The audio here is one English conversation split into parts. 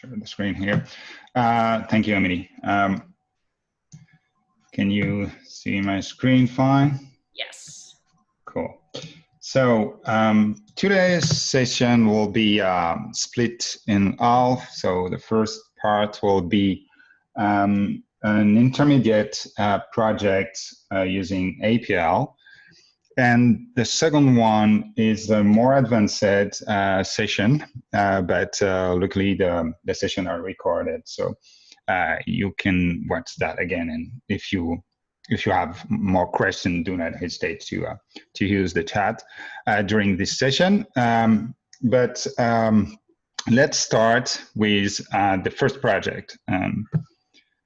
share the screen here. Thank you, Emily. Can you see my screen fine? Yes. Cool. So today's session will be split in half. So the first part will be an intermediate project using APL. And the second one is a more advanced session, but luckily the session are recorded, so you can watch that again. And if you have more questions, do not hesitate to use the chat during this session. But let's start with the first project.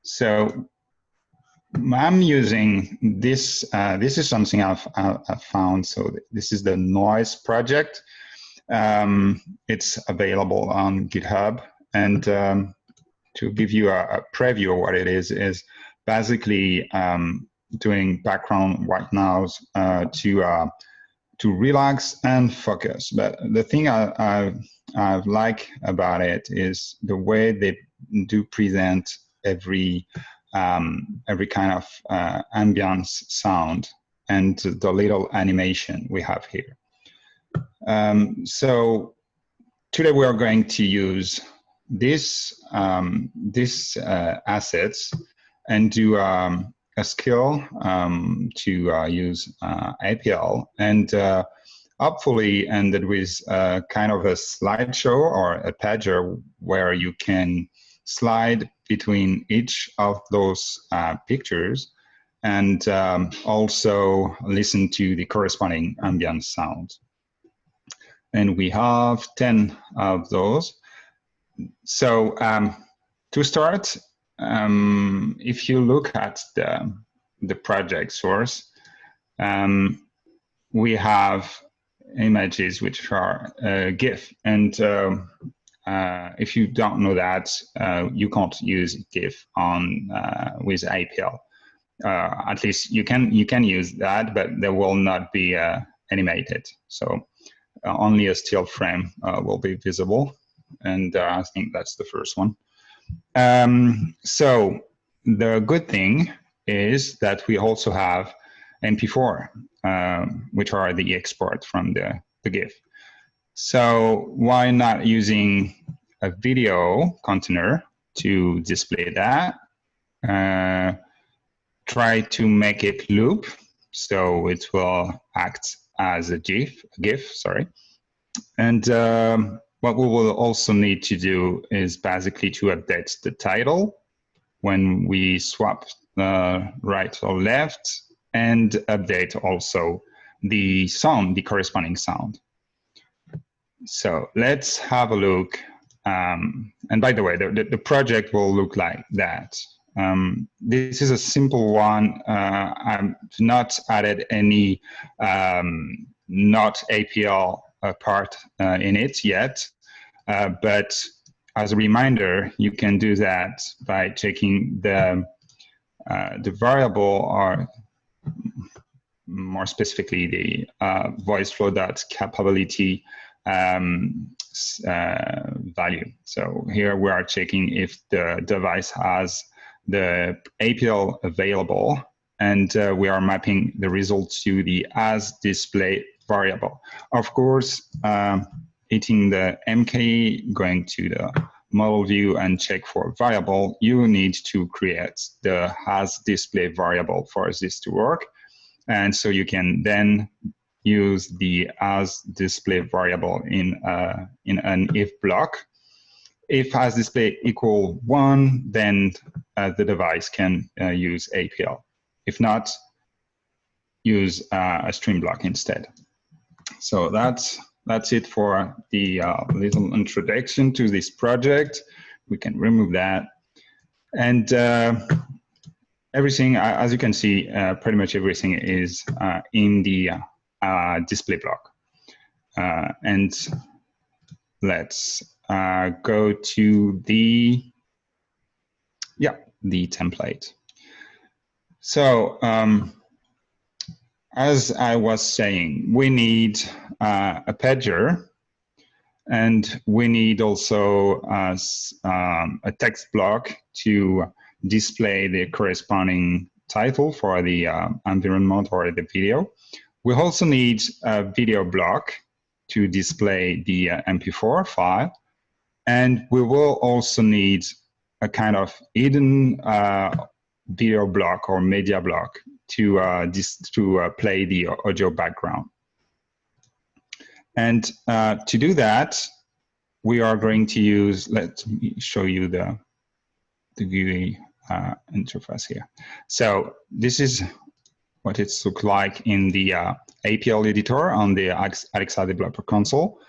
So I'm using this. This is something I've found. So this is the noise project. It's available on GitHub. And to give you a preview of what it is basically doing background white noise to relax and focus. But the thing I like about it is the way they do present every kind of ambience sound and the little animation we have here. So today we are going to use this assets and do a skill to use APL, and hopefully ended with kind of a slideshow or a Padger where you can slide between each of those pictures and also listen to the corresponding ambient sound. And we have 10 of those. So to start, if you look at the project source, we have images which are GIF, and if you don't know that, you can't use GIF on with APL. At least you can use that, but they will not be animated. So only a still frame will be visible, and I think that's the first one. So the good thing is that we also have MP4, which are the export from the GIF. So why not using a video container to display that? Try to make it loop, so it will act as a GIF, sorry. And what we will also need to do is basically to update the title when we swap right or left, and update also the sound, the corresponding sound. So let's have a look. And by the way, the project will look like that. This is a simple one. I've not added any not APL part in it yet. But as a reminder, you can do that by checking the variable, or more specifically the Voiceflow.capability value. So here we are checking if the device has the APL available, and we are mapping the results to the as display variable. Of course, hitting the M key, going to the model view and check for variable, you need to create the as display variable for this to work. And so you can then use the as display variable in an if block. If as display equal 1, then the device can use APL. If not, use a stream block instead. So that's it for the little introduction to this project. We can remove that. And everything, as you can see, pretty much everything is in the display block. And let's go to the template. So as I was saying, we need a Padger And we need also a text block to display the corresponding title for the environment or the video. We also need a video block to display the MP4 file. And we will also need a kind of hidden video block or media block to play the audio background. And to do that, we are going to use, let me show you the GUI interface here. So this is what it looks like in the APL editor on the Alexa developer console.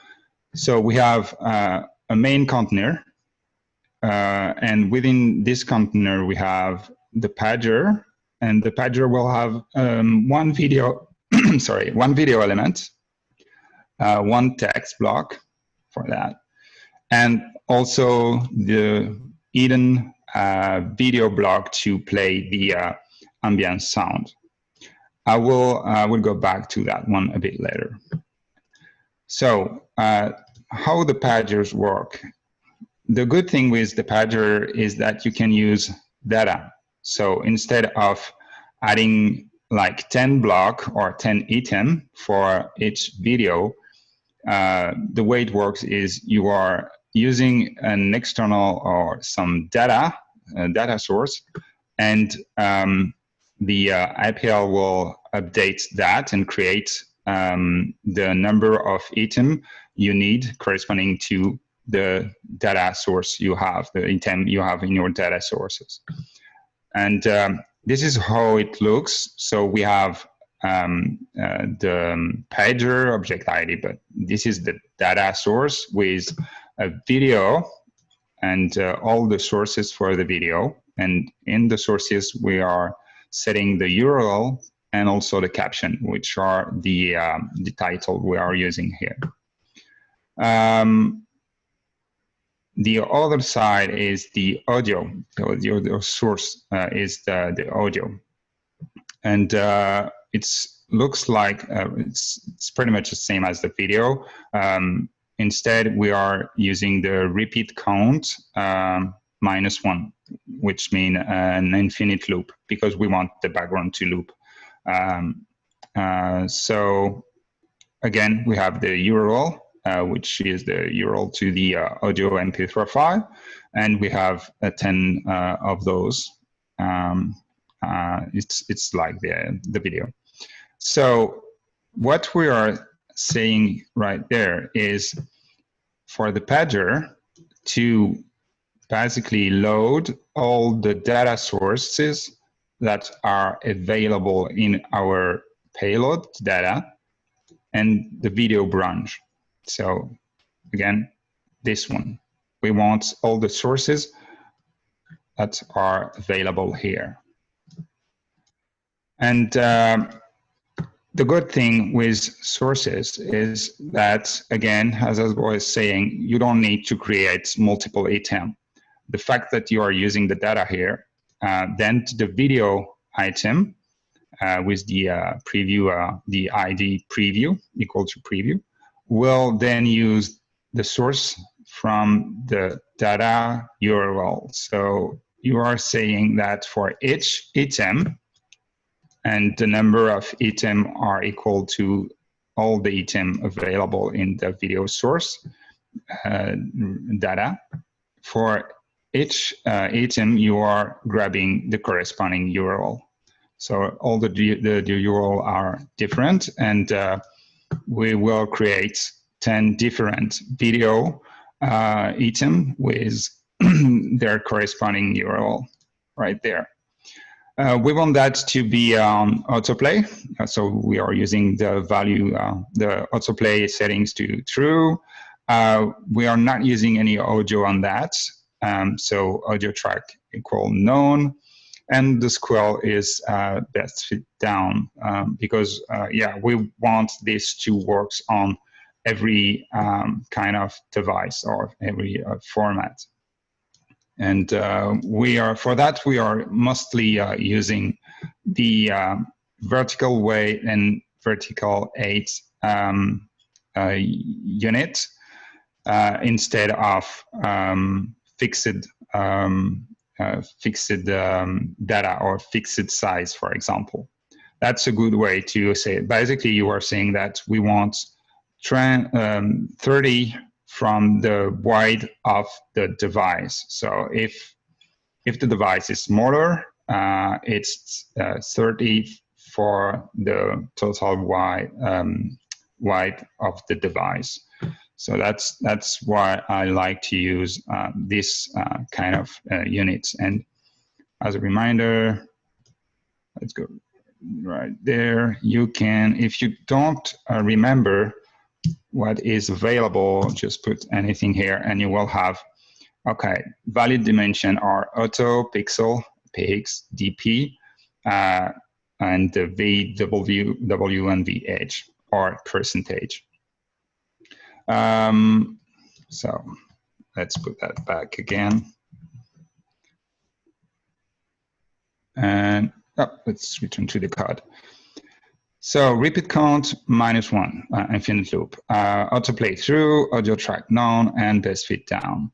So we have a main container, and within this container we have the Padger, and the Padger will have one video, sorry, one video element, one text block for that, and also the hidden video block to play the ambient sound. I will go back to that one a bit later. So how the Padgers work. The good thing with the Padger is that you can use data. So instead of adding like 10 block or 10 item for each video, the way it works is you are using an external or some data source, and the APL will update that and create the number of item you need corresponding to the data source you have, the item you have in your data sources. And this is how it looks. So we have the Padger object ID, but this is the data source with a video and all the sources for the video. And in the sources, we are setting the URL and also the caption, which are the title we are using here. The other side is the audio. So the source is the audio, and it looks like it's pretty much the same as the video. Instead, we are using the repeat count -1, which means an infinite loop, because we want the background to loop. So again, we have the URL, which is the URL to the audio MP3 file, and we have 10 of those. It's like the video. So what we are saying right there is for the Padger to basically load all the data sources that are available in our payload data and the video branch. So again, this one, we want all the sources that are available here. And the good thing with sources is that, again, as I was saying, you don't need to create multiple items. The fact that you are using the data here, then the video item with the preview, the ID preview equal to preview, will then use the source from the data URL. So you are saying that for each item, and the number of item are equal to all the item available in the video source data. For each item, you are grabbing the corresponding URL. So all the URL are different, and we will create 10 different video item with their corresponding URL right there. We want that to be autoplay, so we are using the value, the autoplay settings to true. We are not using any audio on that, so audio track equal known, and the scroll is best fit down, because yeah, we want this to work on every kind of device or every format. And for that, we are mostly using the vertical weight and vertical 8 unit. instead of fixed data or fixed size, for example. That's a good way to say it. Basically, you are saying that we want 30 from the wide of the device. So if the device is smaller, it's 30 for the total wide of the device. So that's why I like to use this kind of units. And as a reminder, let's go right there. You can, if you don't remember what is available, just put anything here and you will have, okay, valid dimension are auto, pixel, px, dp, and the VW, W, and VH, or percentage. So let's put that back again. And let's return to the code. So repeat count -1, infinite loop, autoplay through, audio track none, and best fit down.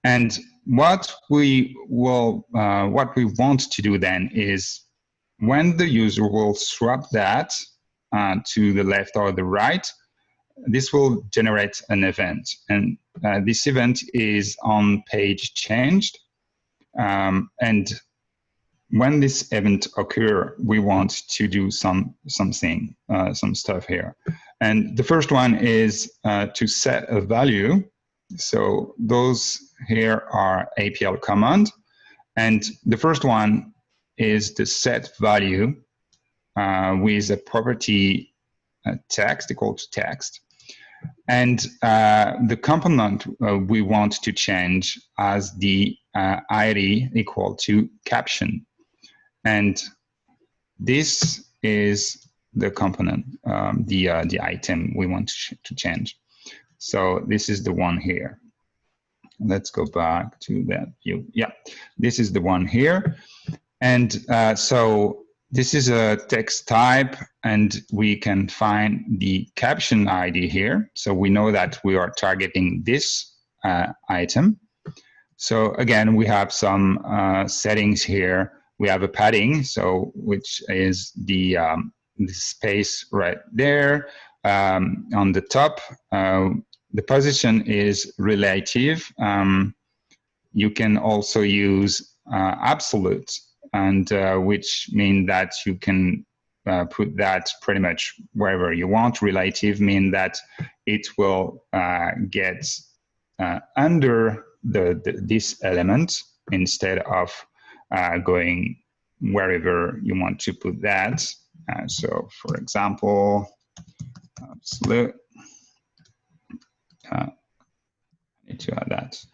And what we want to do then is when the user will swap that to the left or the right, this will generate an event. And this event is on page changed. And when this event occurs, we want to do some stuff here. And the first one is to set a value. So those here are APL command. And the first one is the set value with a property text equal to text. And the component we want to change as the ID equal to caption. And this is the component, the item we want to change. So this is the one here. Let's go back to that view. Yeah, this is the one here. And so this is a text type, and we can find the caption ID here. So we know that we are targeting this item. So again, we have some settings here. We have a padding, so which is the space right there on the top. The position is relative. You can also use absolute, and which mean that you can put that pretty much wherever you want. Relative mean that it will get under this element instead of going wherever you want to put that. So for example, absolute, I need to add that.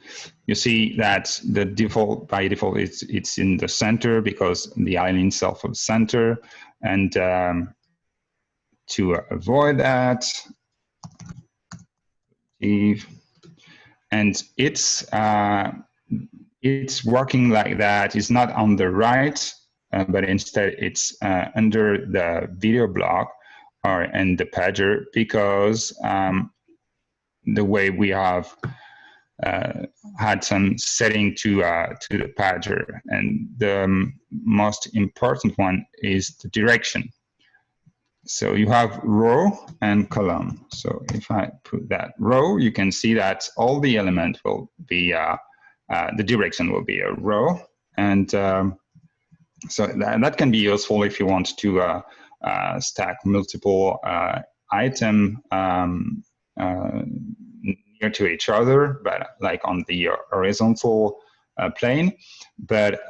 You see that the default, by default, it's in the center because the island itself is center. And to avoid that, and it's working like that. It's not on the right, but instead it's under the video block or in the Padger, because the way we have had some setting to the Padger, and the most important one is the direction. So you have row and column. So if I put that row, you can see that all the element will be the direction will be a row, and so that can be useful if you want to stack multiple item near to each other, but like on the horizontal plane. But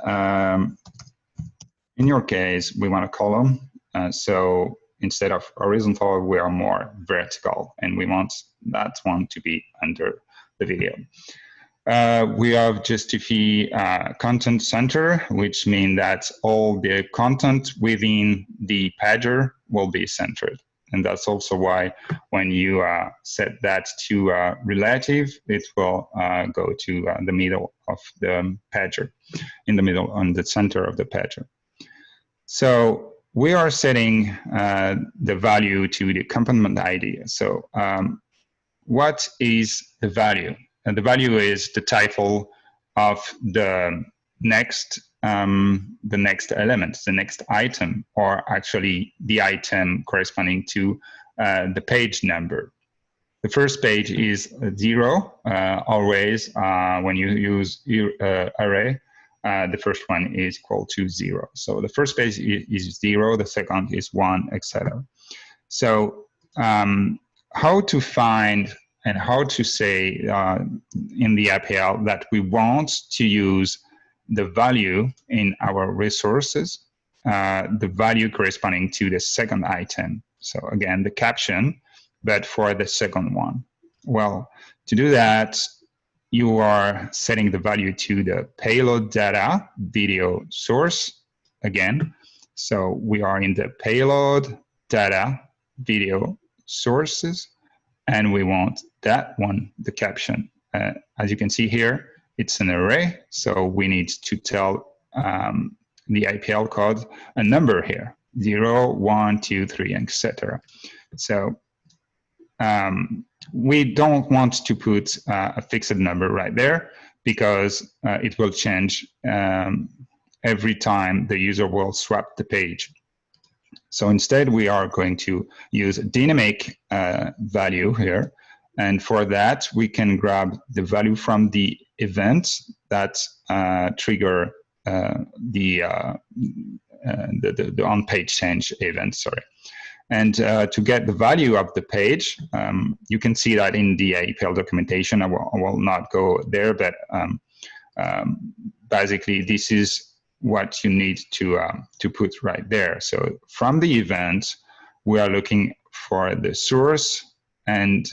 in your case, we want a column. So instead of horizontal, we are more vertical, and we want that one to be under the video. We have justify content center, which means that all the content within the Padger will be centered. And that's also why when you set that to relative, it will go to the middle of the Padger, in the middle, on the center of the Padger. So we are setting the value to the component ID. So what is the value? And the value is the title of the next element, the next item, or actually the item corresponding to the page number. The first page is 0, always when you use array. The first one is equal to 0. So the first page is 0, the second is 1, etc. So how to find and how to say in the APL that we want to use the value in our resources, the value corresponding to the second item. So again, the caption, but for the second one. Well, to do that, you are setting the value to the payload data video source again. So we are in the payload data video sources, and we want that one, the caption. As you can see here, it's an array, so we need to tell the APL code a number here, 0, 1, 2, 3, etc. So we don't want to put a fixed number right there, because it will change every time the user will swap the page. So instead, we are going to use a dynamic value here. And for that, we can grab the value from the event that trigger the on-page change event, sorry. And to get the value of the page, you can see that in the APL documentation. I will not go there, but basically this is what you need to put right there. So from the event, we are looking for the source, and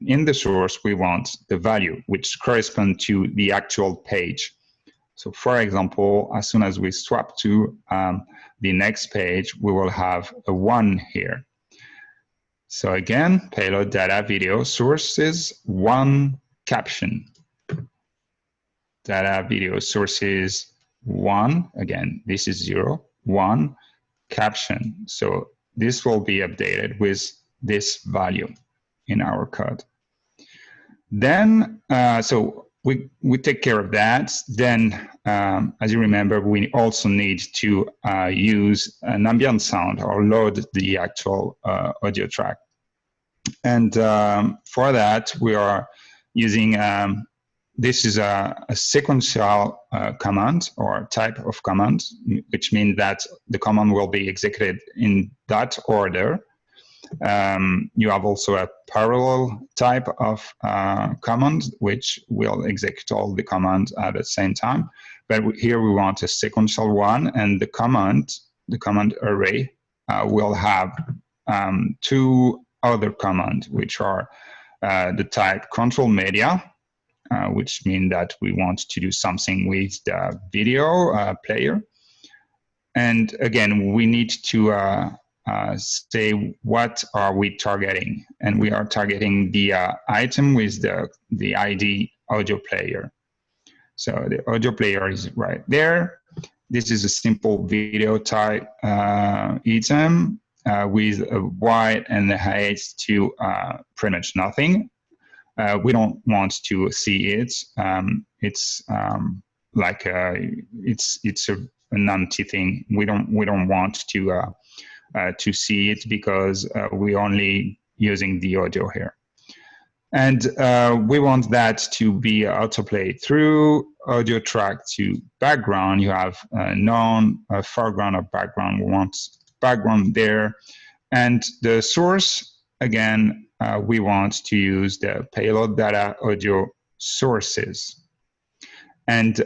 in the source, we want the value, which corresponds to the actual page. So for example, as soon as we swap to the next page, we will have a 1 here. So again, payload data video sources 1 caption. Data video sources 1, again, this is 0, 1 caption. So this will be updated with this value in our code. Then, so we take care of that. Then, as you remember, we also need to use an ambient sound or load the actual audio track. And for that, we are using, this is a sequential command or type of command, which means that the command will be executed in that order. You have also a parallel type of command, which will execute all the commands at the same time. But here we want a sequential one, and the command array will have 2 other commands, which are the type control media, which means that we want to do something with the video player. And again, we need to say what are we targeting, and we are targeting the item with the ID audio player. So the audio player is right there. This is a simple video type item with a width and the height to pretty much nothing. We don't want to see it. It's like it's an empty thing. We don't want to see it, because we're only using the audio here. And we want that to be autoplay through audio track to background. You have foreground or background. We want background there. And the source, again, we want to use the payload data audio sources. And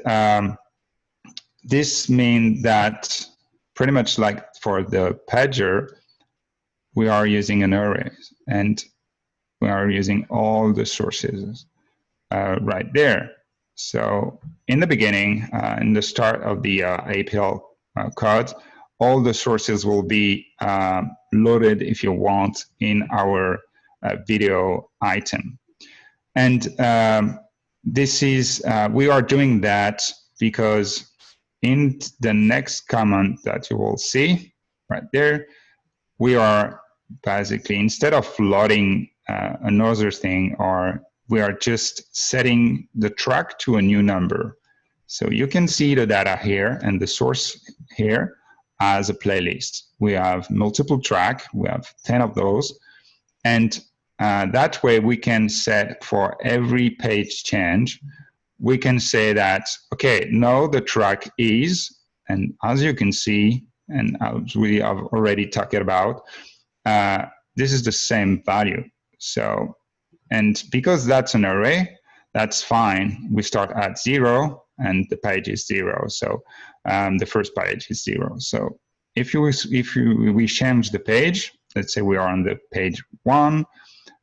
this means that pretty much like for the Padger, we are using an array, and we are using all the sources right there. So in the beginning, in the start of the APL code, all the sources will be loaded, if you want, in our video item. And this is, we are doing that because in the next command that you will see right there, we are basically, instead of loading another thing, or we are just setting the track to a new number. So you can see the data here and the source here as a playlist. We have multiple tracks, we have 10 of those, and that way we can set for every page change, we can say that, okay, now the track is, and as you can see, and as we have already talked about, this is the same value. So, and because that's an array, that's fine. We start at 0 and the page is 0. So the first page is 0. So if we change the page, let's say we are on the page 1,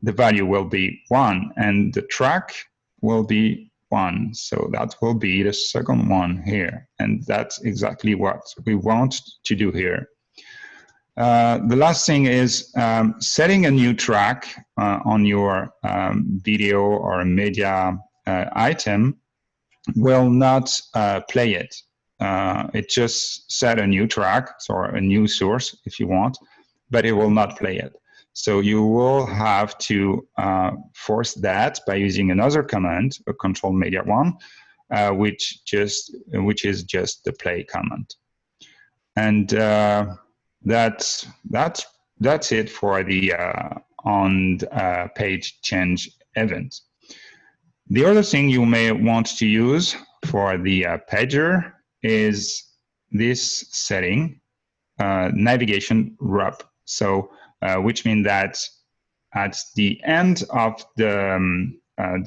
the value will be 1 and the track will be 1. So that will be the second one here. And that's exactly what we want to do here. The last thing is setting a new track on your video or media item will not play it. It just set a new track, or a new source if you want, but it will not play it. So you will have to force that by using another command, a control media one, which is just the play command. And that's it for the on page change event. The other thing you may want to use for the Padger is this setting, navigation wrap. So which means that at the end of the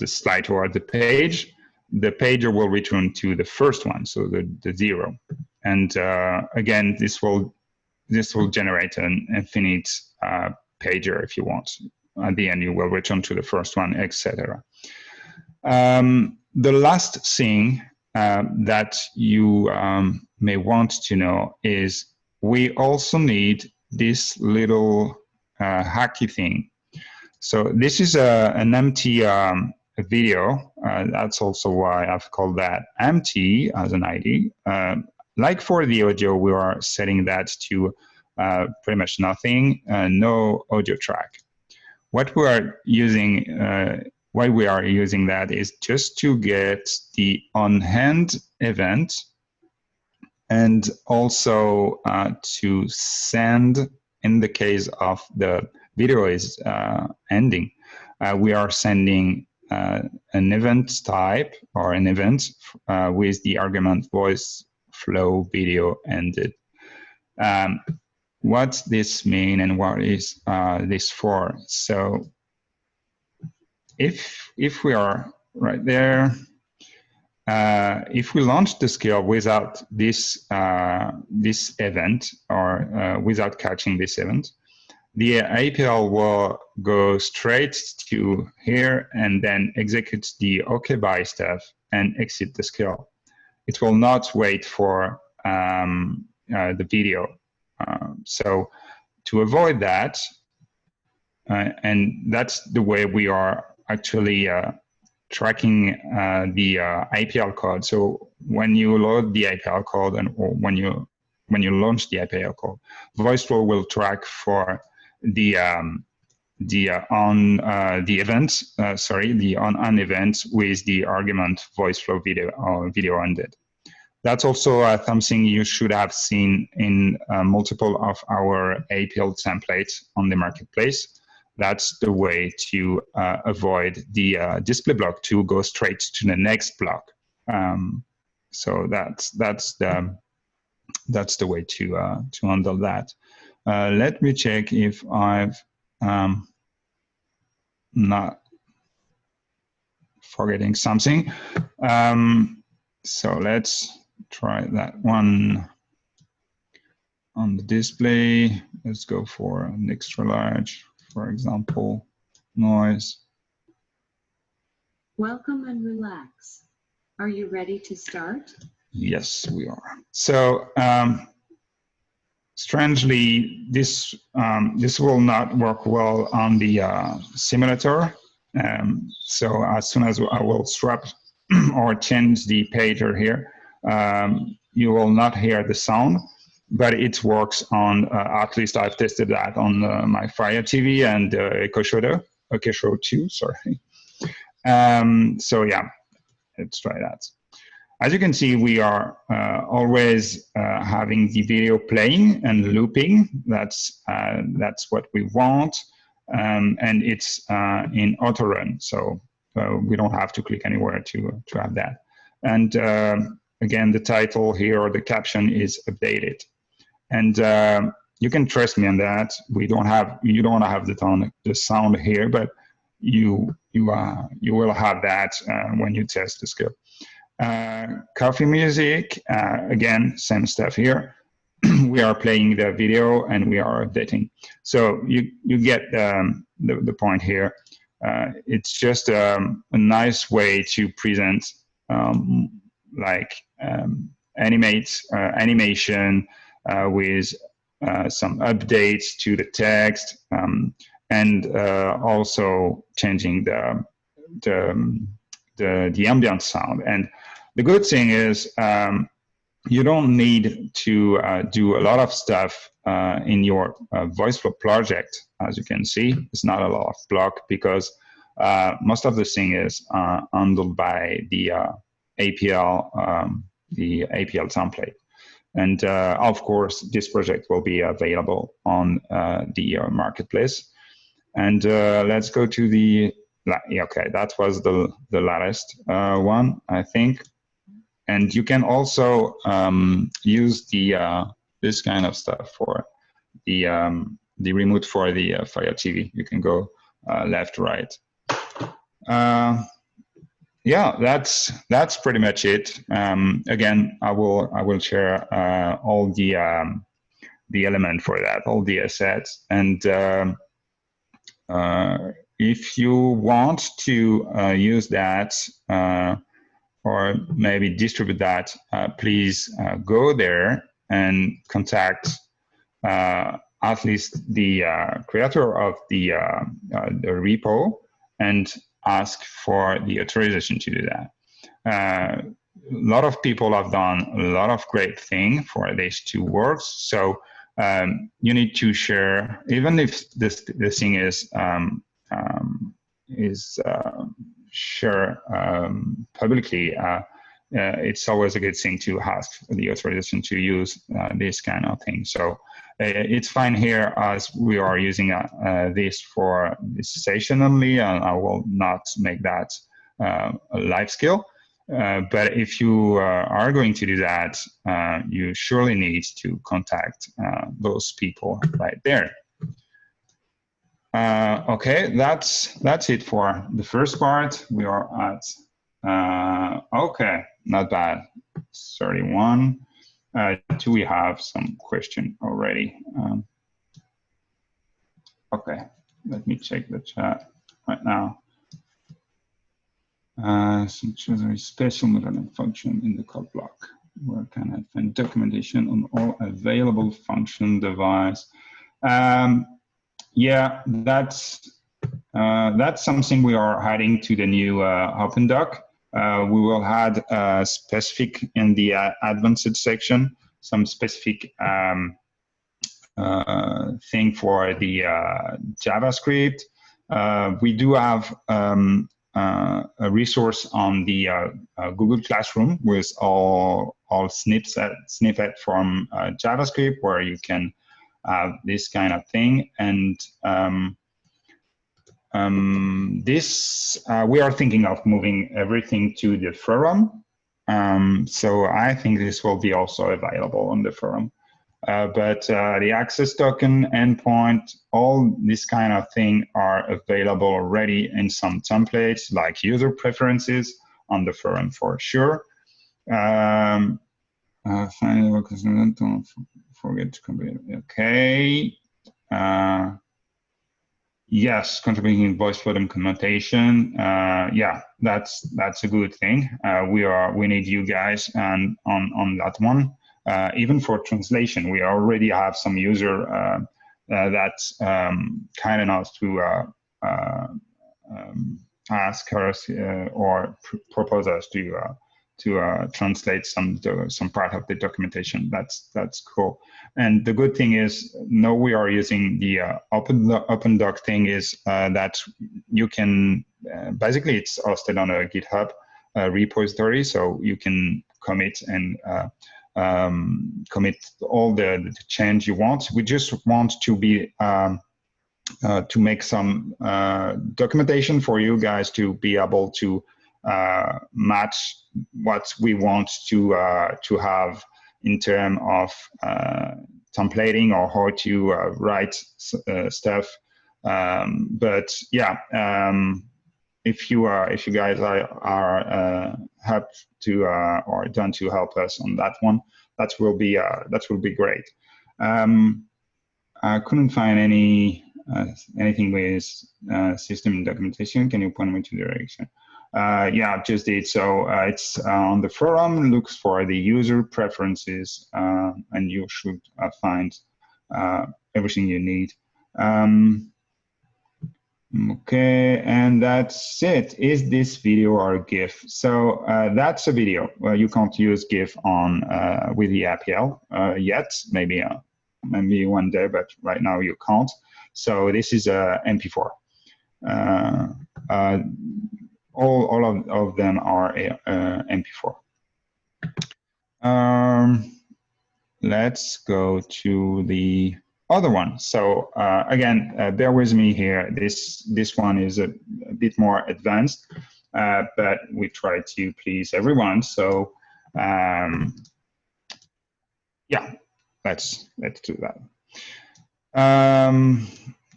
slide or the page, the pager will return to the first one, so the 0. And again, this will generate an infinite pager if you want. At the end, you will return to the first one, etc. The last thing that you may want to know is we also need this little hacky thing. So this is an empty video. That's also why I've called that empty as an ID. Like for the audio, we are setting that to pretty much nothing, no audio track. What we are using, why we are using that is just to get the on-hand event, and also to send, in the case of the video is ending, we are sending an event type or an event with the argument Voiceflow video ended. What's this mean and what is this for? So if we are right there, if we launch the skill without this this event, or without catching this event, the APL will go straight to here and then execute the OK bye stuff and exit the skill. It will not wait for the video. So to avoid that, and that's the way we are actually tracking the APL code. So when you load the APL code and or when you launch the APL code, Voiceflow will track for the on event with the argument Voiceflow video or video ended. That's also something you should have seen in multiple of our APL templates on the marketplace. That's the way to avoid the display block to go straight to the next block. So that's the way to handle that. Let me check if I've not forgetting something. So let's try that one on the display. Let's go for an extra large, for example, noise. Welcome and relax. Are you ready to start? Yes, we are. So strangely, this will not work well on the simulator. So as soon as I will swap or change the pager here, you will not hear the sound, but it works on, at least I've tested that on my Fire TV and Echo Shoulder okay, show 2, sorry. So yeah, let's try that. As you can see, we are always having the video playing and looping. That's what we want, and it's in auto run, so we don't have to click anywhere to have that. And again, the title here or the caption is updated, and you can trust me on that. You don't have the sound here, but you will have that when you test the skill. Coffee music, again, same stuff here. We are playing the video and we are updating. So you get the point here. It's just a nice way to present animation with some updates to the text, and also changing the ambient sound. And the good thing is you don't need to do a lot of stuff in your Voiceflow project. As you can see, it's not a lot of block because most of the thing is handled by the APL, template. And of course, this project will be available on the marketplace. And let's go to the, okay, that was the latest one, I think. And you can also use the this kind of stuff for the remote for the Fire TV. You can go left, right. Yeah, that's pretty much it. Again, I will share all the element for that, all the assets, and if you want to use that or maybe distribute that, please go there and contact at least the creator of the repo and ask for the authorization to do that. A lot of people have done a lot of great things for these two works, so you need to share, even if the thing is share publicly. It's always a good thing to ask the authorization to use this kind of thing. So it's fine here as we are using this for this session only, and I will not make that a live skill. But if you are going to do that, you surely need to contact those people right there. Okay, that's it for the first part. We are at, okay, not bad, 31. Do we have some question already? Okay, let me check the chat right now. Some chosen special movement function in the code block. Where can I find documentation on all available function device? Yeah, that's something we are adding to the new Open Doc. We will add specific in the advanced section, some specific thing for the JavaScript. We do have a resource on the Google Classroom with all snippet from JavaScript, where you can have this kind of thing. And we are thinking of moving everything to the forum. So I think this will be also available on the forum. But the access token, endpoint, all this kind of thing are available already in some templates like user preferences on the forum for sure. Finally, don't forget to complete. Okay. Yes, contributing in Voiceflow documentation. Yeah, that's a good thing. We need you guys and on that one. Even for translation, we already have some user that's kind enough to ask us or propose us translate some part of the documentation. That's cool. And the good thing is, now we are using the open doc thing is that you can basically it's hosted on a GitHub repository, so you can commit and commit all the change you want. We just want to be to make some documentation for you guys to be able to match what we want to have in terms of templating or how to write stuff. But yeah, if you guys are helped to or done to help us on that one, that will be great. I couldn't find anything with system documentation. Can you point me to the direction? Yeah, I just did. So it's on the forum, looks for the user preferences, and you should find everything you need. Okay, and that's it. Is this video or a GIF? So that's a video. Well, you can't use GIF on with the APL yet. Maybe one day, but right now you can't. So this is a MP4. All of them are MP4. Let's go to the other one. So again, bear with me here. This one is a bit more advanced, but we try to please everyone. So yeah, let's do that.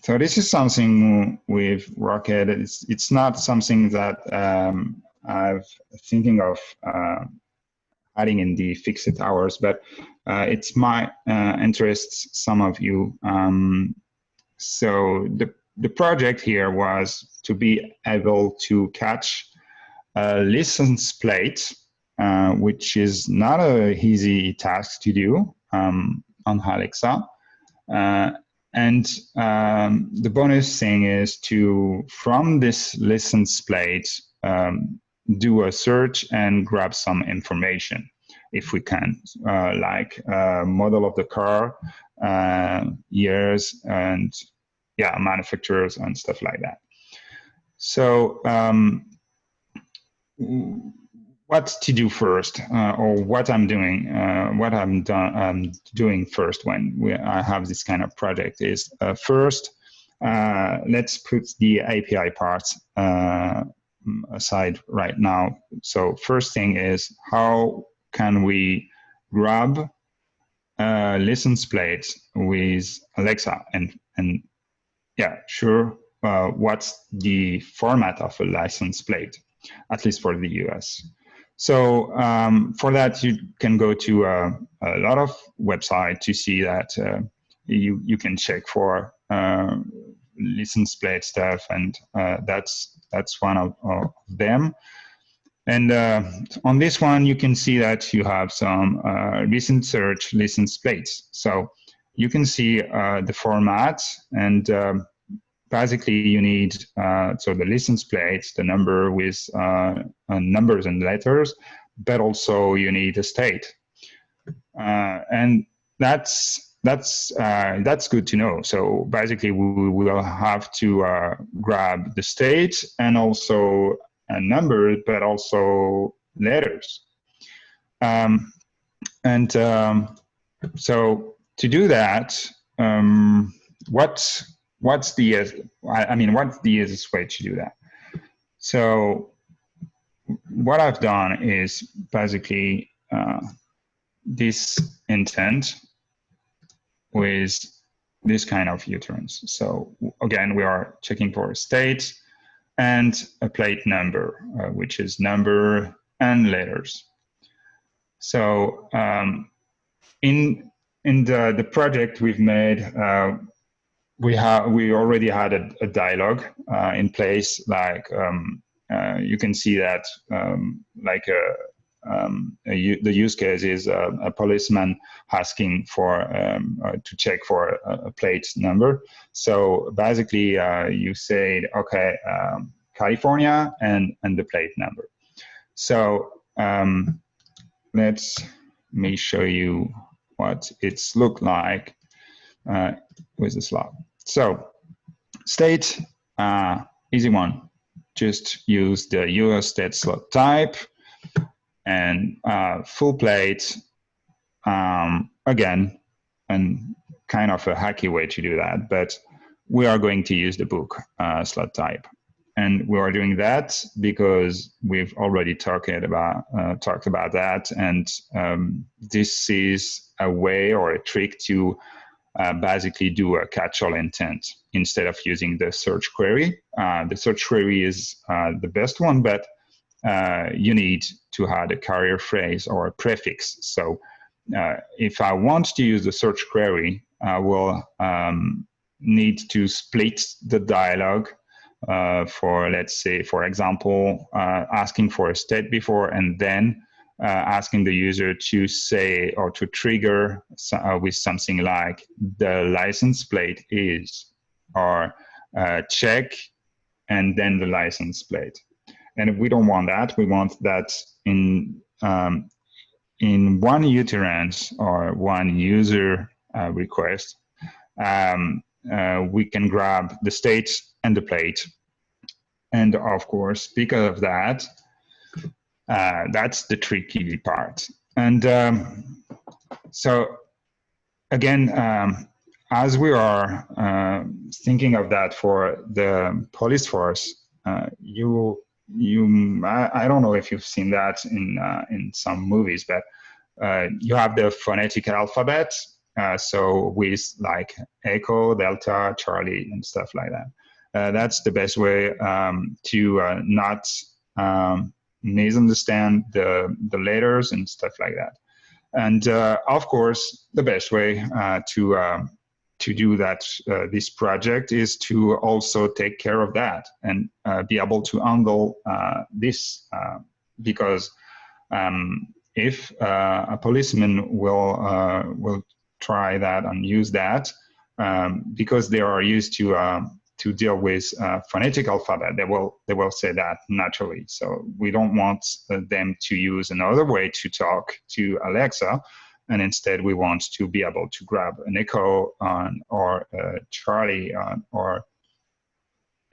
So this is something with Rocket. It's not something that I've thinking of adding in the fixed hours, but it's my interests, some of you. So the project here was to be able to catch a license plate, which is not an easy task to do on Alexa. And the bonus thing is to, from this license plate, do a search and grab some information, if we can, like model of the car, years, and yeah, manufacturers and stuff like that. So what to do first, or what I'm doing, doing first when I have this kind of project is first, let's put the API parts aside right now. So first thing is, how can we grab a license plate with Alexa? And yeah, sure, what's the format of a license plate, at least for the US? So for that, you can go to a lot of websites to see that you can check for license plate stuff, and that's one of them. And on this one, you can see that you have some recent search license plates. So you can see the format, and basically you need so the license plates, the number with numbers and letters, but also you need a state, and that's good to know. So basically we will have to grab the state and also a number, but also letters. So to do that, what's the easiest way to do that? So what I've done is basically this intent with this kind of U-turns. So again, we are checking for a state and a plate number, which is number and letters. So in the project we've made, we already had a dialogue in place. Like you can see that the use case is a policeman asking for to check for a plate number. So basically, you say, okay, California and the plate number. So Let me show you what it's looked like with the slot. So state, easy one. Just use the US state slot type, and full plate, again, and kind of a hacky way to do that, but we are going to use the book slot type. And we are doing that because we've already talked about that, and this is a way or a trick to basically do a catch-all intent instead of using the search query. The search query is the best one, but you need to add a carrier phrase or a prefix. So if I want to use the search query, I will need to split the dialogue for, let's say, for example, asking for a state before and then asking the user to say or to trigger with something like the license plate is, or check and then the license plate. And we don't want that. We want that in one utterance or one user request, we can grab the state and the plate. And of course, because of that, that's the tricky part. And so again, as we are thinking of that for the police force, I don't know if you've seen that in some movies, but you have the phonetic alphabet, so with like Echo, Delta, Charlie, and stuff like that. That's the best way to not misunderstand the letters and stuff like that. And of course, the best way to do that, this project, is to also take care of that and be able to handle this, because if a policeman will try that and use that, because they are used to deal with phonetic alphabet, they will say that naturally. So we don't want them to use another way to talk to Alexa, and instead we want to be able to grab an Echo or Charlie or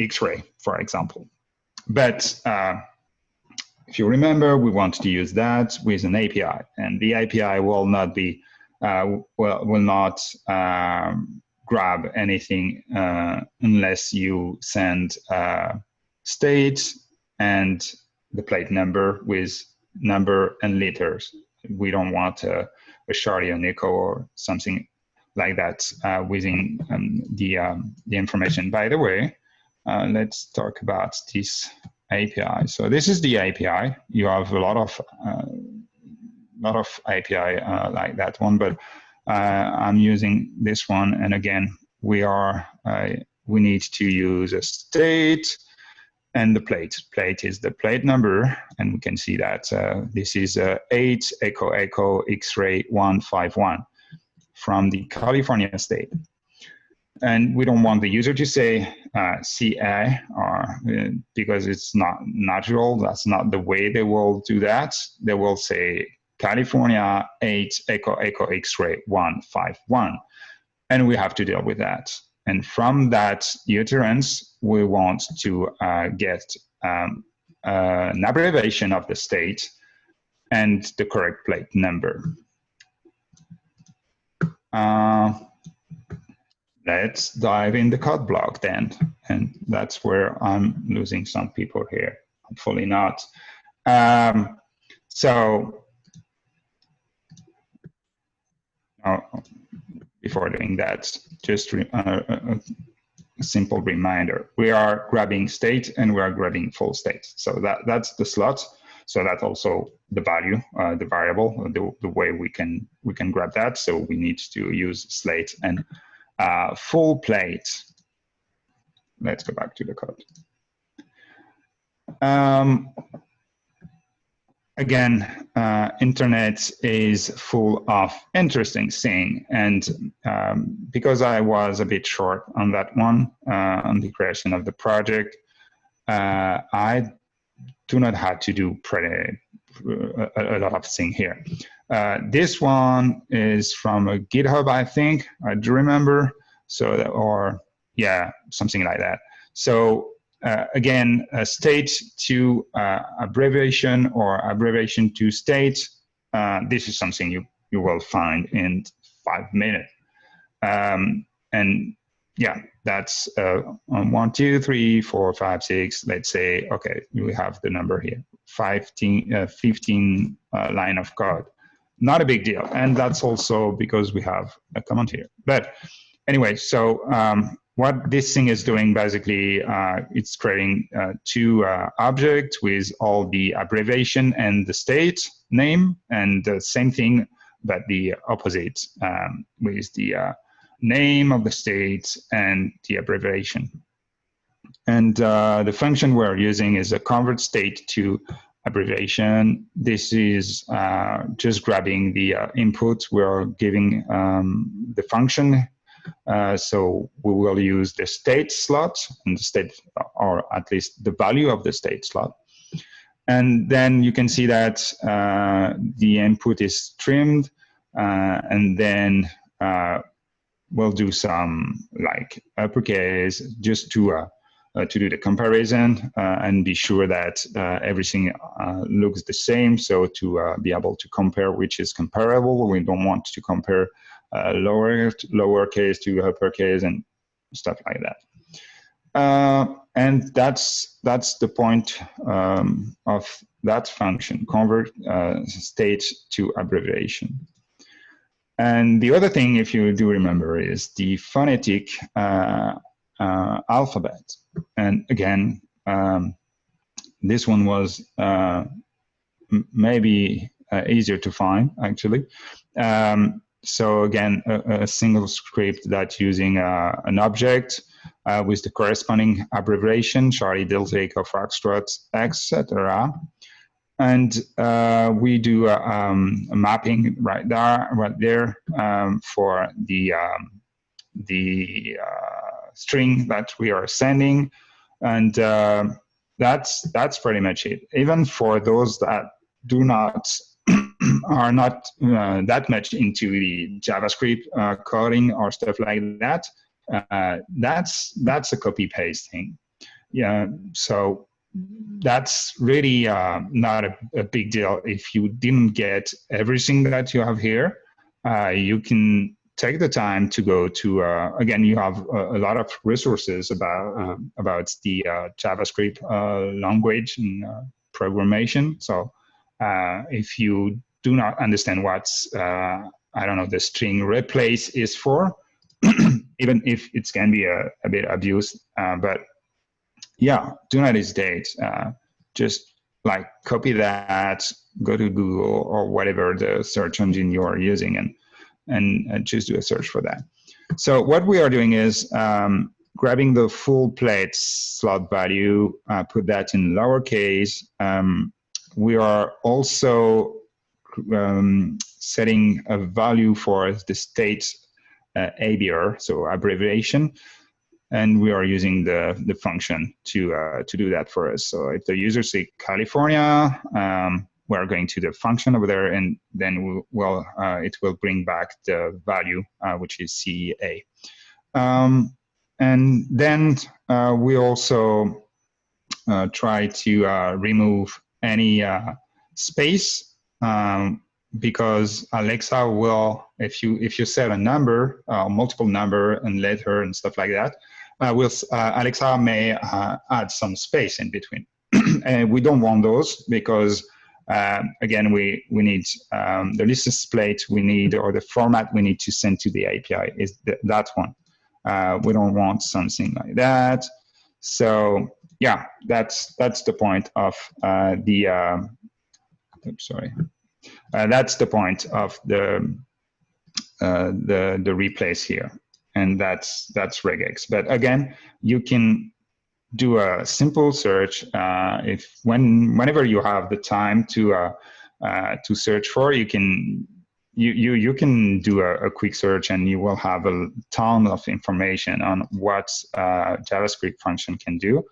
X-ray, for example. But if you remember, we want to use that with an API, and the API will not be will not grab anything unless you send state and the plate number with number and letters. We don't want a Charlie or Nico or something like that within the information. By the way, let's talk about this API. So this is the API. You have a lot of API like that one, but I'm using this one. And again, we need to use a state and the plate. Plate is the plate number, and we can see that this is 8 Echo Echo X-ray 151 from the California state. And we don't want the user to say CA, or because it's not natural. That's not the way they will do that. They will say California 8 Echo Echo X-ray 151, and we have to deal with that. And from that utterance, we want to get an abbreviation of the state and the correct plate number. Let's dive in the code block then, and that's where I'm losing some people here. Hopefully not. Before doing that, just a simple reminder. We are grabbing state and we are grabbing full state. So that's the slot. So that's also the value, the variable, the way we can grab that. So we need to use slate and full plate. Let's go back to the code. Again, internet is full of interesting things, and because I was a bit short on that one, on the creation of the project, I do not have to do a lot of things here. This one is from a GitHub, I think. I do remember. So that, or yeah, something like that. So again, state to abbreviation or abbreviation to state. This is something you will find in 5 minutes. And yeah, that's 1, 2, 3, 4, 5, 6. Let's say, okay, we have the number here, 15 line of code. Not a big deal. And that's also because we have a command here. But anyway, so what this thing is doing, basically, it's creating 2 objects with all the abbreviation and the state name, and the same thing, but the opposite with the name of the state and the abbreviation. And the function we're using is a convert state to abbreviation. This is just grabbing the input we're giving the function. So we will use the state slot and the state, or at least the value of the state slot. And then you can see that the input is trimmed, and then we'll do some like uppercase just to do the comparison and be sure that everything looks the same. So to be able to compare which is comparable, we don't want to compare lowercase to uppercase and stuff like that. And that's the point of that function, convert state to abbreviation. And the other thing, if you do remember, is the phonetic alphabet. And again, this one was maybe easier to find, actually. So again, a single script that's using an object with the corresponding abbreviation, Charlie, Delta, Echo, Foxtrot, etc. And we do a mapping right there for the string that we are sending, and that's pretty much it. Even for those that do not are not that much into the JavaScript coding or stuff like that, that's a copy paste thing. Yeah, so that's really not a big deal. If you didn't get everything that you have here, you can take the time to go to, again, you have a lot of resources about the JavaScript language and programmation. So if you do not understand what's, I don't know, the string replace is for, even if it can be a bit abused, but yeah, do not hesitate. Just like copy that, go to Google or whatever the search engine you're using, and just do a search for that. So what we are doing is grabbing the full plate slot value, put that in lowercase. We are also setting a value for the state ABR, so abbreviation. And we are using the function to do that for us. So if the user say California, we're going to the function over there, and then it will bring back the value, which is CA. And then we also try to remove any space, because Alexa will, if you set a number, multiple number and letter and stuff like that, Alexa may add some space in between. And we don't want those because, again, we need the license plate we need, or the format we need to send to the API is that one. We don't want something like that. So yeah, that's the point of the. Oops, sorry. That's the point of the replace here, and that's regex. But again, you can do a simple search whenever you have the time to search for. You can do a quick search, and you will have a ton of information on what JavaScript function can do.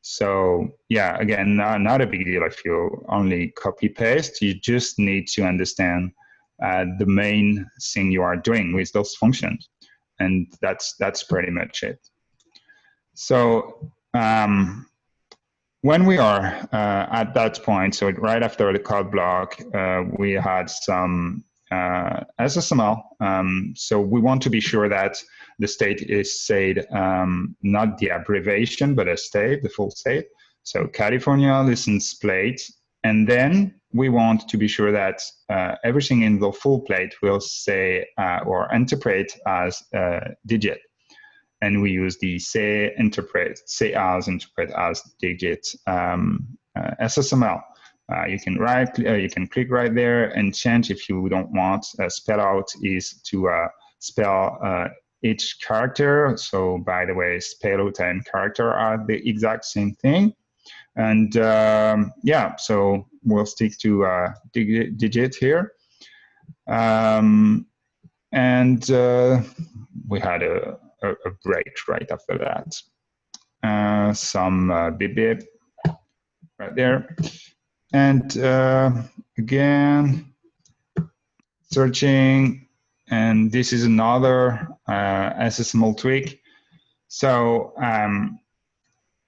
So yeah, again, not a big deal if you only copy paste. You just need to understand the main thing you are doing with those functions, and that's pretty much it. So when we are at that point, so right after the code block, we had some Ssml. So we want to be sure that the state is said, not the abbreviation, but a state, the full state. So California listens plate. And then we want to be sure that everything in the full plate will say or interpret as digit. And we use the say as interpret as digit Ssml. You can click right there and change if you don't want. Spell out is to spell each character. So by the way, spell out and character are the exact same thing. And yeah, so we'll stick to digit here. And we had a break right after that. Some beep beep right there. And again, searching, and this is another Ssml tweak. So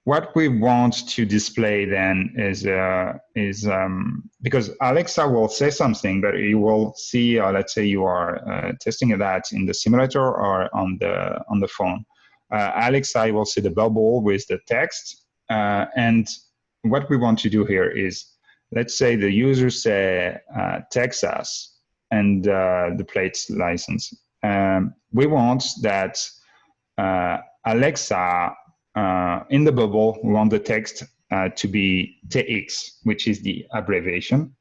what we want to display then is because Alexa will say something, but you will see, let's say you are testing that in the simulator or on the phone. Alexa will see the bubble with the text, and what we want to do here is, let's say the user say Texas and the plate's license. We want that Alexa, in the bubble, we want the text to be TX, which is the abbreviation,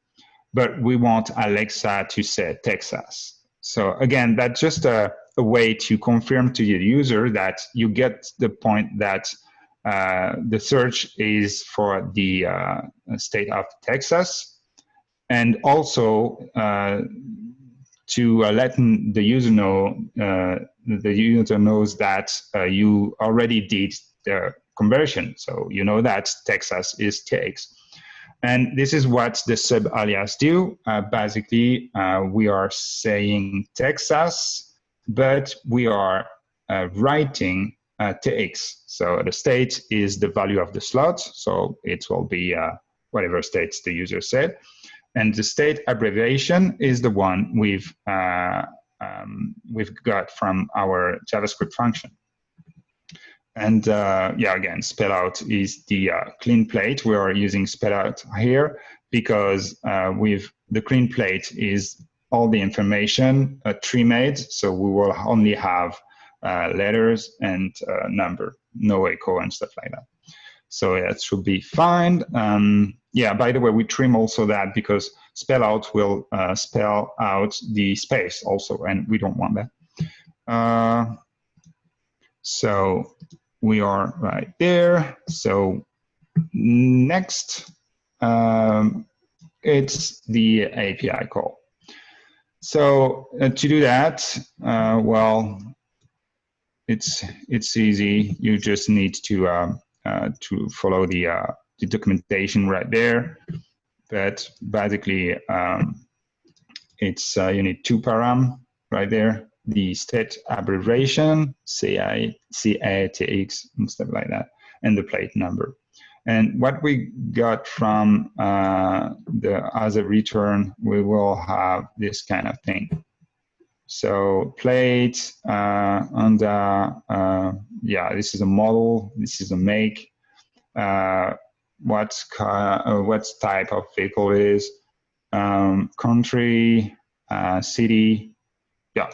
but we want Alexa to say Texas. So again, that's just a way to confirm to the user that you get the point that the search is for the state of Texas, and also to let the user know, the user knows that you already did the conversion, so you know that Texas is TX. And this is what the sub alias do. Basically, we are saying Texas, but we are writing TX. So the state is the value of the slot, so it will be whatever states the user said. And the state abbreviation is the one we've got from our JavaScript function. And yeah, again, spell out is the clean plate. We are using spell out here because the clean plate is all the information tree-made, so we will only have letters and number, no echo and stuff like that. So that should be fine. Yeah, by the way, we trim also that because spell out will spell out the space also, and we don't want that. So we are right there. So next, it's the API call. So to do that, well, it's easy. You just need to follow the documentation right there. But basically, it's you need two param right there. The state abbreviation, CATX, and stuff like that, and the plate number. And what we got from as a return, we will have this kind of thing. So plate, and yeah, this is a model, this is a make, what type of vehicle it is, country, city, yeah.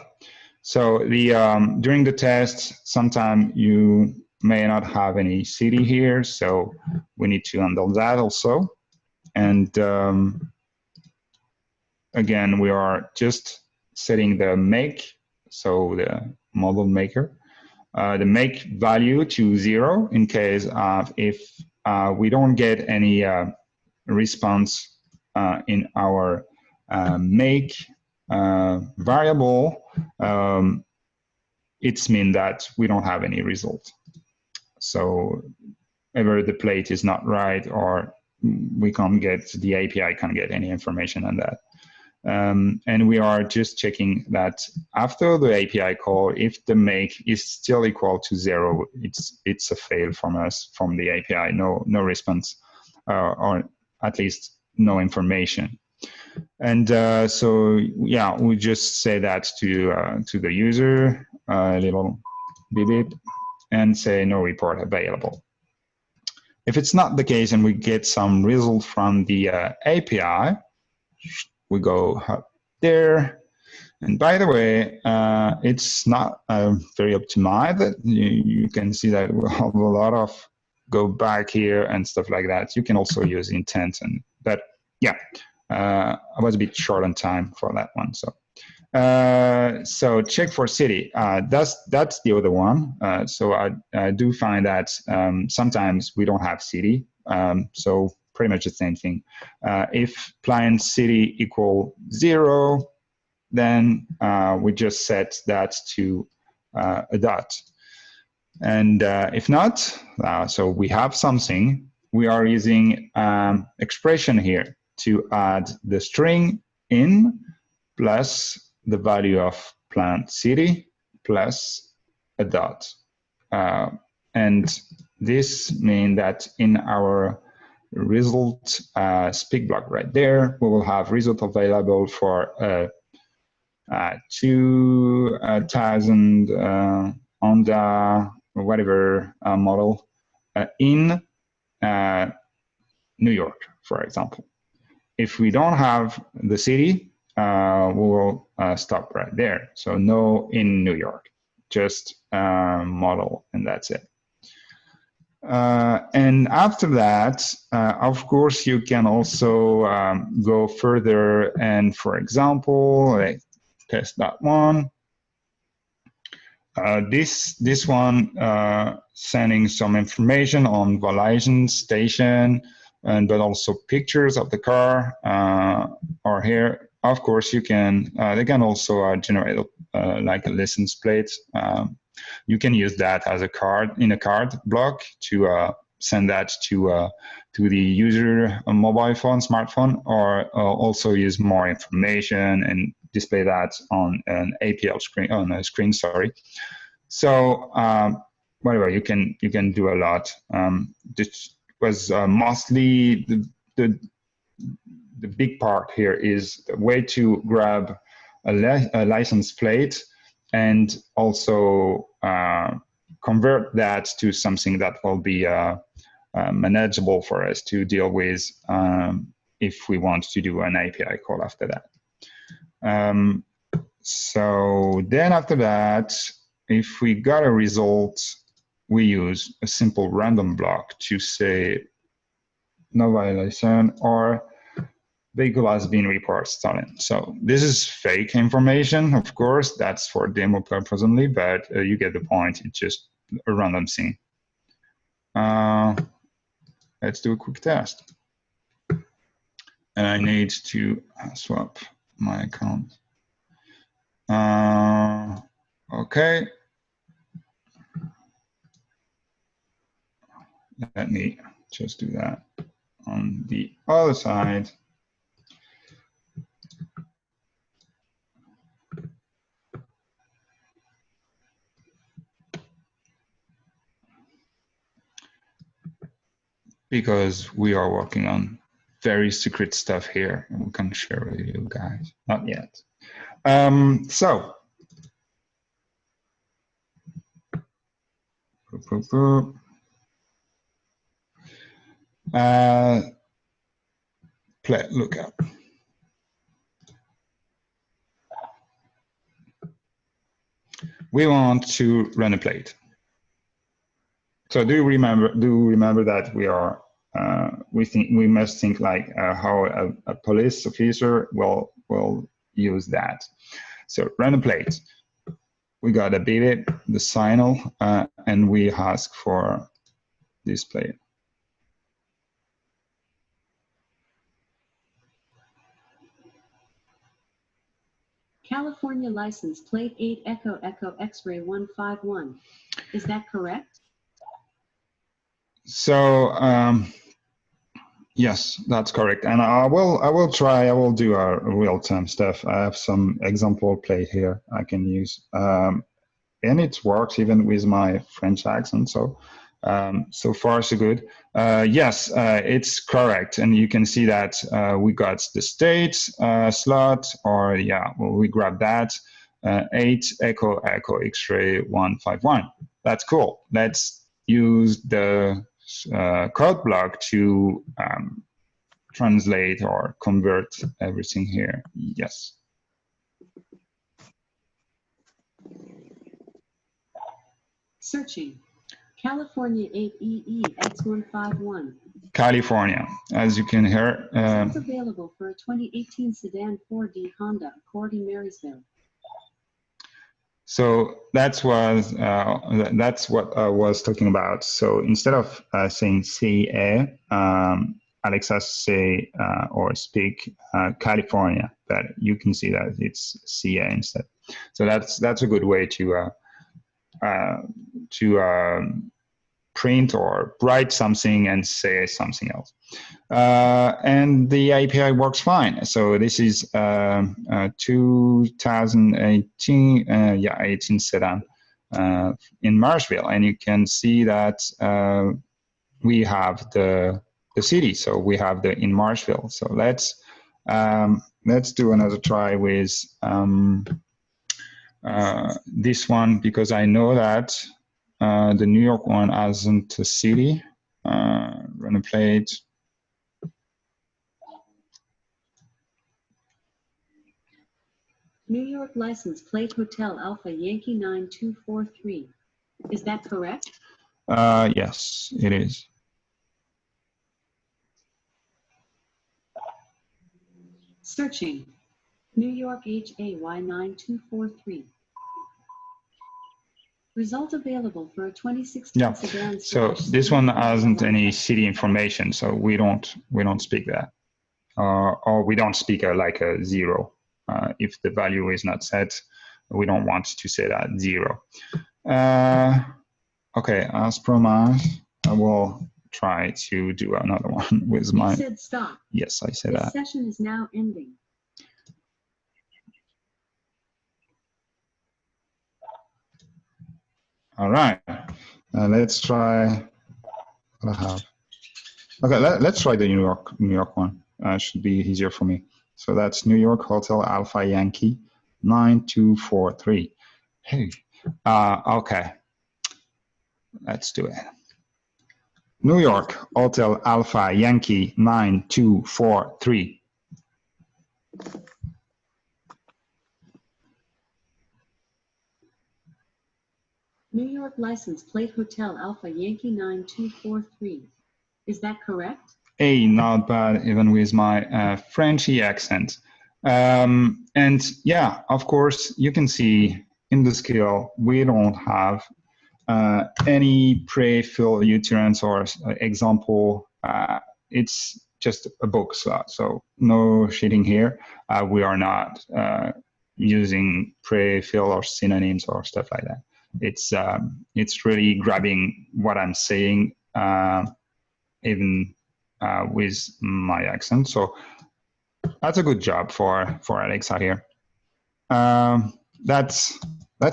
So the during the test, sometimes you may not have any city here, so we need to handle that also. And again, we are just setting the make, so the model maker, the make value to 0 in case of if we don't get any response in our make variable, it's mean that we don't have any result. So ever the plate is not right, or we can't get, the API can't get any information on that. And we are just checking that after the API call, if the make is still equal to 0, it's a fail from us, from the API, no response, or at least no information. And so yeah, we just say that to the user, a little beep beep, and say no report available. If it's not the case and we get some result from the API, we go up there. And by the way, it's not very optimized. You can see that we have a lot of go back here and stuff like that. You can also use intent, but yeah, I was a bit short on time for that one. So check for city. That's the other one. So I do find that sometimes we don't have city. So pretty much the same thing. If client city equal 0, then we just set that to a dot. And if not, so we have something, we are using expression here to add the string in plus the value of plant city plus a dot. And this means that in our result speak block right there, we will have result available for 2000 Honda or whatever model in New York, for example. If we don't have the city, we will stop right there. So no in New York, just model, and that's it. And after that, of course, you can also go further and, for example, like test that one. This one sending some information on violation station, but also pictures of the car are here. Of course, you can. They can also generate like a license plate. You can use that as a card in a card block to send that to the user on mobile phone, smartphone, or also use more information and display that on an APL screen, on a screen. Sorry. So whatever, you can do a lot. This was mostly the big part here is the way to grab a license plate and also convert that to something that will be manageable for us to deal with if we want to do an API call after that. So then after that, if we got a result, we use a simple random block to say no violation or vehicle has been report stolen. So this is fake information, of course, that's for demo purpose only, but you get the point, it's just a random thing. Let's do a quick test. And I need to swap my account. Okay. Let me just do that on the other side. Because we are working on very secret stuff here, and we can share with you guys. Not yet. So, look up. We want to run a plate. So do remember that we are we must think like how a police officer will use that. So run a plate. We got a beep, the signal, and we ask for this plate. California license plate 8 Echo Echo X-ray 151. Is that correct? So yes, that's correct. And I will do a real-time stuff. I have some example play here I can use. And it works even with my French accent. So so far so good. Yes, it's correct. And you can see that we got the state slot, or yeah, well, we grab that. 8 echo echo X-ray 151. That's cool. Let's use the code block to translate or convert everything here. Yes. Searching. California 8EE X151. California, as you can hear. It's available for a 2018 sedan 4D Honda Accord in Marysville. So that's what I was talking about. So instead of saying CA, Alexa say or speak California, but you can see that it's CA instead. So that's a good way to print or write something and say something else. And the API works fine. So this is 2018, 18 sedan in Marshville, and you can see that we have the city. So we have the in Marshville. So let's do another try with this one, because I know that the New York one hasn't a city. Run a plate. New York license plate Hotel Alpha Yankee 9243. Is that correct? Yes, it is. Searching. New York HAY 9243. Result available for a 2016 sedan. So this one hasn't any city information, so we don't speak that, or we don't speak like a 0. If the value is not set, we don't want to say that 0. Okay, as promised, I will try to do another one with my. You said stop. Yes, I said that. This session is now ending. All right, let's try what I have. Okay, let's try the New York one. Should be easier for me. So that's New York Hotel Alpha Yankee 9243. Hey, okay, let's do it. New York Hotel Alpha Yankee 9243. New York license plate Hotel Alpha Yankee 9243. Is that correct? Hey, not bad, even with my Frenchy accent. And yeah, of course, you can see in the skill, we don't have any prefill utterance or example. It's just a book slot, so no shitting here. We are not using prefill or synonyms or stuff like that. It's really grabbing what I'm saying, even with my accent. So that's a good job for Alexa here. That's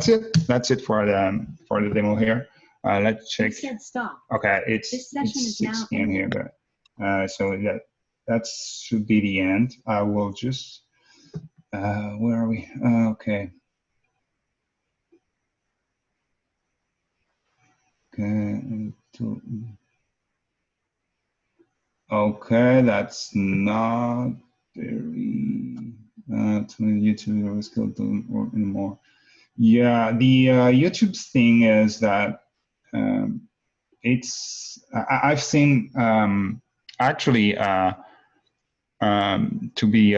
it. That's it for the demo here. Let's check. You said stop. Okay, it's 6 p.m. here, but so that should be the end. I will just where are we? Okay. Okay, that's not very YouTube or skill doesn't work anymore. Yeah, the YouTube thing is that I've seen actually to be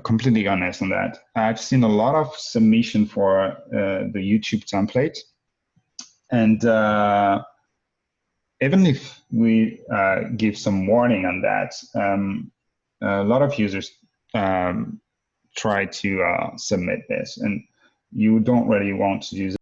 completely honest on that, I've seen a lot of submission for the YouTube template, and even if we give some warning on that, a lot of users try to submit this, and you don't really want to do